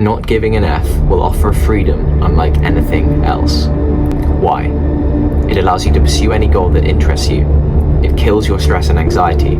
Not giving an F will offer freedom unlike anything else. Why? It allows you to pursue any goal that interests you. It kills your stress and anxiety.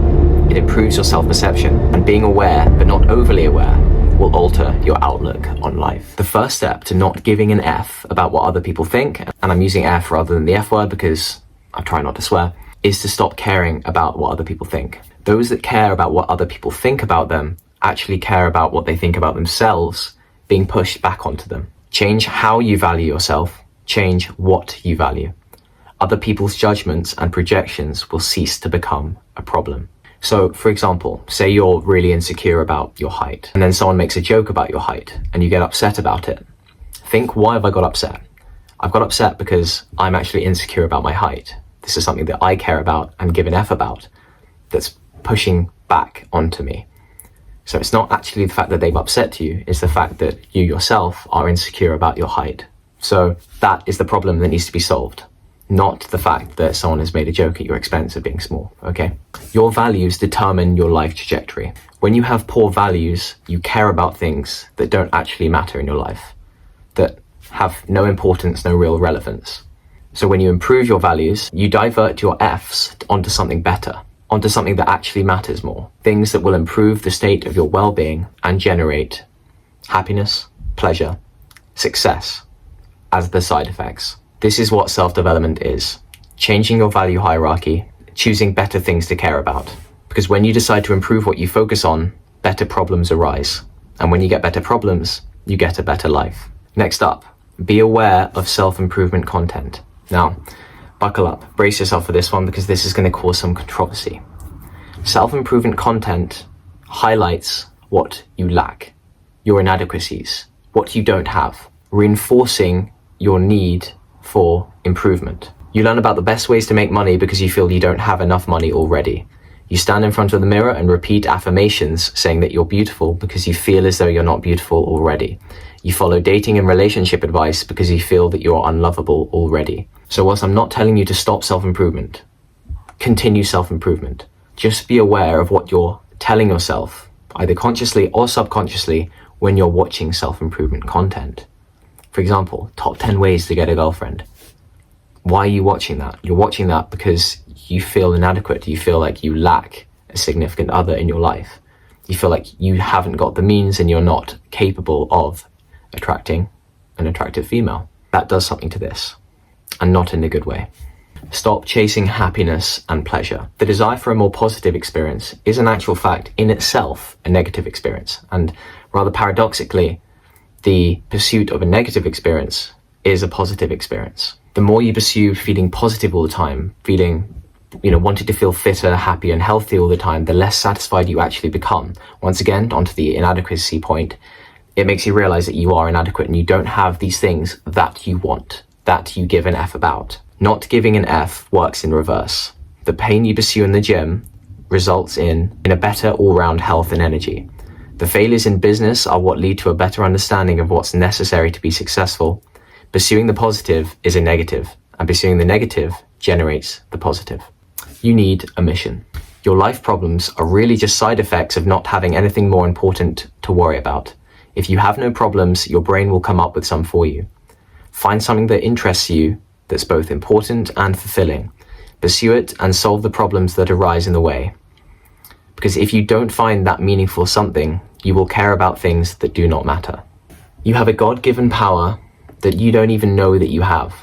It improves your self-perception, and being aware, but not overly aware, will alter your outlook on life. The first step to not giving an F about what other people think, and I'm using F rather than the F word because I try not to swear, is to stop caring about what other people think. Those that care about what other people think about them actually care about what they think about themselves being pushed back onto them. Change how you value yourself, change what you value. Other people's judgments and projections will cease to become a problem. So, for example, say you're really insecure about your height, and then someone makes a joke about your height, and you get upset about it. Think, why have I got upset? I've got upset because I'm actually insecure about my height. This is something that I care about and give an F about, that's pushing back onto me. So it's not actually the fact that they've upset you, it's the fact that you yourself are insecure about your height. So that is the problem that needs to be solved, not the fact that someone has made a joke at your expense of being small, okay? Your values determine your life trajectory. When you have poor values, you care about things that don't actually matter in your life, that have no importance, no real relevance. So when you improve your values, you divert your Fs onto something better, onto something that actually matters more. Things that will improve the state of your well-being and generate happiness, pleasure, success as the side effects. This is what self-development is. Changing your value hierarchy, choosing better things to care about. Because when you decide to improve what you focus on, better problems arise. And when you get better problems, you get a better life. Next up, be aware of self-improvement content. Now, buckle up, brace yourself for this one because this is going to cause some controversy. Self-improvement content highlights what you lack, your inadequacies, what you don't have, reinforcing your need for improvement. You learn about the best ways to make money because you feel you don't have enough money already. You stand in front of the mirror and repeat affirmations saying that you're beautiful because you feel as though you're not beautiful already. You follow dating and relationship advice because you feel that you're unlovable already. So whilst I'm not telling you to stop self-improvement, continue self-improvement. Just be aware of what you're telling yourself, either consciously or subconsciously, when you're watching self-improvement content. For example, top 10 ways to get a girlfriend. Why are you watching that? You're watching that because you feel inadequate. You feel like you lack a significant other in your life. You feel like you haven't got the means and you're not capable of attracting an attractive female. That does something to this, and not in a good way. Stop chasing happiness and pleasure. The desire for a more positive experience is in actual fact in itself a negative experience. And rather paradoxically, the pursuit of a negative experience is a positive experience. The more you pursue feeling positive all the time, wanting to feel fitter, happy and healthy all the time, the less satisfied you actually become. Once again, onto the inadequacy point, it makes you realize that you are inadequate and you don't have these things that you want, that you give an F about. Not giving an F works in reverse. The pain you pursue in the gym results in a better all-round health and energy. The failures in business are what lead to a better understanding of what's necessary to be successful. Pursuing the positive is a negative, and pursuing the negative generates the positive. You need a mission. Your life problems are really just side effects of not having anything more important to worry about. If you have no problems, your brain will come up with some for you. Find something that interests you that's both important and fulfilling. Pursue it and solve the problems that arise in the way. Because if you don't find that meaningful something, you will care about things that do not matter. You have a God-given power that you don't even know that you have.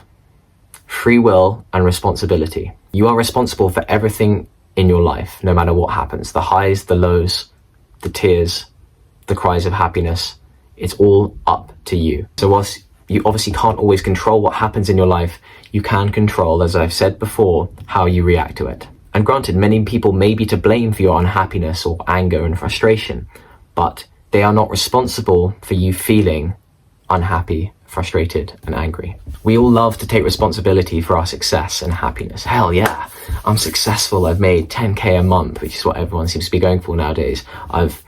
Free will and responsibility. You are responsible for everything in your life, no matter what happens. The highs, the lows, the tears, the cries of happiness. It's all up to you. So whilst you obviously can't always control what happens in your life, you can control, as I've said before, how you react to it. And granted, many people may be to blame for your unhappiness or anger and frustration, but they are not responsible for you feeling unhappy, frustrated, and angry. We all love to take responsibility for our success and happiness. Hell yeah, I'm successful. I've made 10K a month, which is what everyone seems to be going for nowadays. I've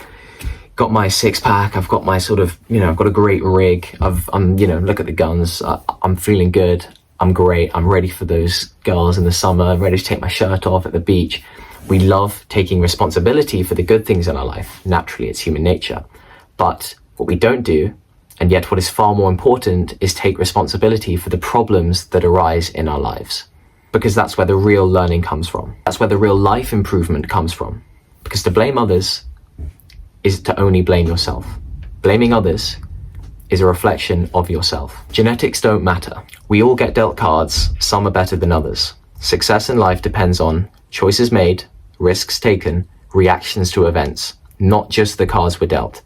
got my six-pack, I've got my I've got a great rig, look at the guns, I'm feeling good, I'm great, I'm ready for those girls in the summer, I'm ready to take my shirt off at the beach. We love taking responsibility for the good things in our life. Naturally, it's human nature. But what we don't do And yet what is far more important is take responsibility for the problems that arise in our lives. Because that's where the real learning comes from. That's where the real life improvement comes from. Because to blame others is to only blame yourself. Blaming others is a reflection of yourself. Genetics don't matter. We all get dealt cards, some are better than others. Success in life depends on choices made, risks taken, reactions to events, not just the cards we're dealt.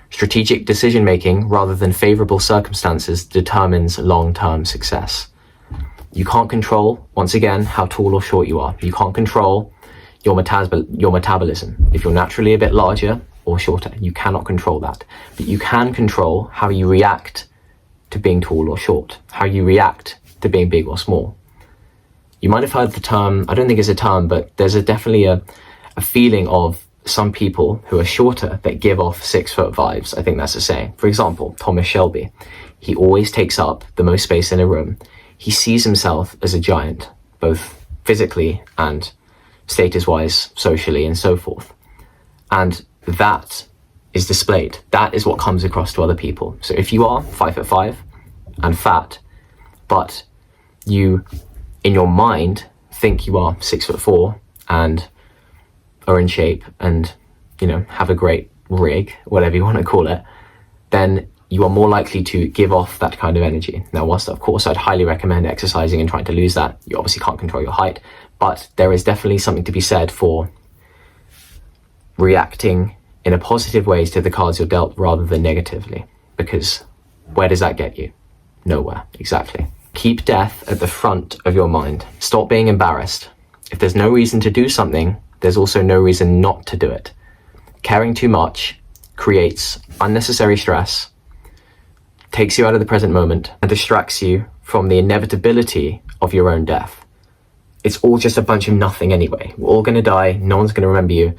Strategic decision-making rather than favorable circumstances determines long-term success. You can't control, once again, how tall or short you are. You can't control your metabolism. If you're naturally a bit larger or shorter, you cannot control that. But you can control how you react to being tall or short, how you react to being big or small. You might have heard the term, I don't think it's a term, but there's definitely a feeling of some people who are shorter that give off 6 foot vibes. I think that's a saying. For example, Thomas Shelby. He always takes up the most space in a room. He sees himself as a giant, both physically and status-wise, socially, and so forth. And that is displayed. That is what comes across to other people. So if you are 5'5" and fat, but you, in your mind, think you are 6'4" and are in shape and, you know, have a great rig, whatever you want to call it, then you are more likely to give off that kind of energy. Now, whilst of course I'd highly recommend exercising and trying to lose that, you obviously can't control your height, but there is definitely something to be said for reacting in a positive ways to the cards you're dealt rather than negatively. Because where does that get you? Nowhere, exactly. Keep death at the front of your mind. Stop being embarrassed. If there's no reason to do something, there's also no reason not to do it. Caring too much creates unnecessary stress, takes you out of the present moment, and distracts you from the inevitability of your own death. It's all just a bunch of nothing anyway. We're all gonna die, no one's gonna remember you.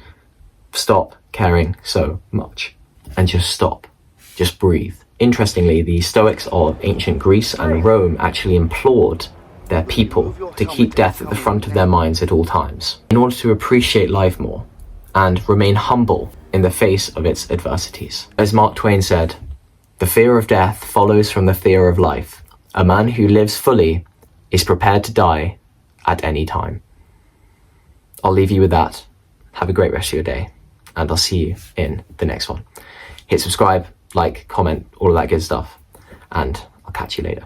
Stop caring so much. And just stop. Just breathe. Interestingly, the Stoics of ancient Greece and Rome actually implored their people to keep death at the front of their minds at all times, in order to appreciate life more and remain humble in the face of its adversities. As Mark Twain said, "The fear of death follows from the fear of life. A man who lives fully is prepared to die at any time." I'll leave you with that. Have a great rest of your day, and I'll see you in the next one. Hit subscribe, like, comment, all of that good stuff, and I'll catch you later.